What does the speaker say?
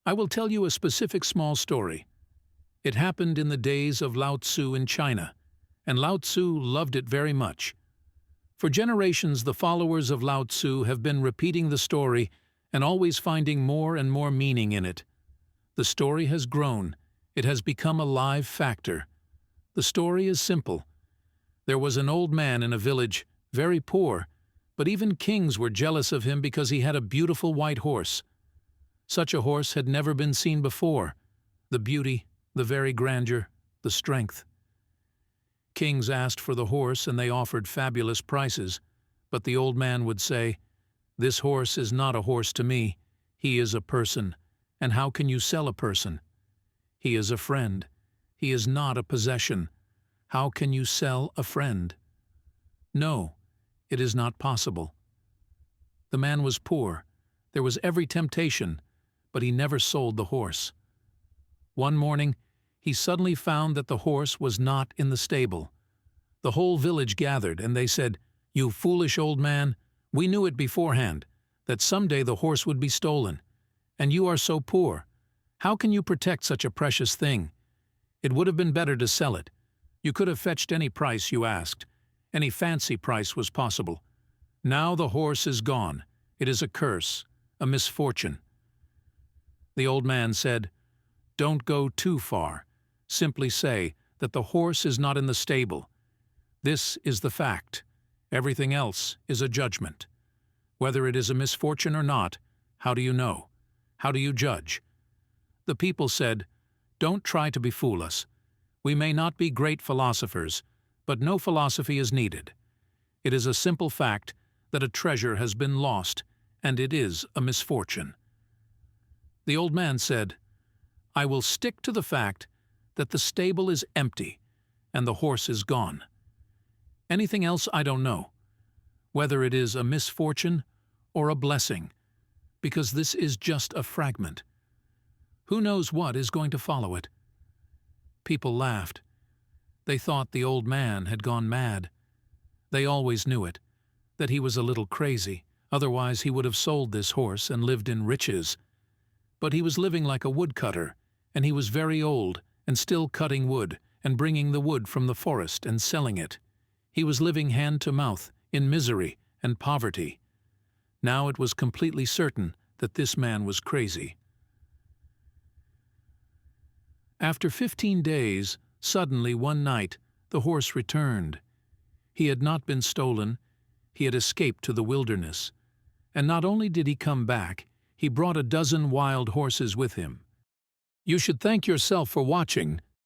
I will tell you a specific small story. It happened in the days of Lao Tzu in China, and Lao Tzu loved it very much. For generations, the followers of Lao Tzu have been repeating the story and always finding more and more meaning in it. The story has grown. It has become a live factor. The story is simple. There was an old man in a village, very poor, but even kings were jealous of him because he had a beautiful white horse. Such a horse had never been seen before. The beauty, the very grandeur, the strength. Kings asked for the horse and they offered fabulous prices, but the old man would say, "This horse is not a horse to me. He is a person. And how can you sell a person? He is a friend. He is not a possession. How can you sell a friend? No, it is not possible." The man was poor. There was every temptation, but he never sold the horse. One morning, he suddenly found that the horse was not in the stable. The whole village gathered, and they said, "You foolish old man, we knew it beforehand, that someday the horse would be stolen. And you are so poor. How can you protect such a precious thing? It would have been better to sell it. You could have fetched any price you asked. Any fancy price was possible. Now the horse is gone. It is a curse, a misfortune." The old man said, "Don't go too far. Simply say that the horse is not in the stable. This is the fact. Everything else is a judgment. Whether it is a misfortune or not, how do you know? How do you judge?" The people said, "Don't try to befool us. We may not be great philosophers, but no philosophy is needed. It is a simple fact that a treasure has been lost, and it is a misfortune." The old man said, "I will stick to the fact that the stable is empty and the horse is gone. Anything else I don't know, whether it is a misfortune or a blessing, because this is just a fragment. Who knows what is going to follow it?" People laughed. They thought the old man had gone mad. They always knew it, that he was a little crazy, otherwise he would have sold this horse and lived in riches. But he was living like a woodcutter, and he was very old and still cutting wood and bringing the wood from the forest and selling it. He was living hand to mouth, in misery and poverty. Now it was completely certain that this man was crazy. After 15 days, suddenly one night, the horse returned. He had not been stolen. He had escaped to the wilderness. And not only did he come back, he brought a dozen wild horses with him. You should thank yourself for watching.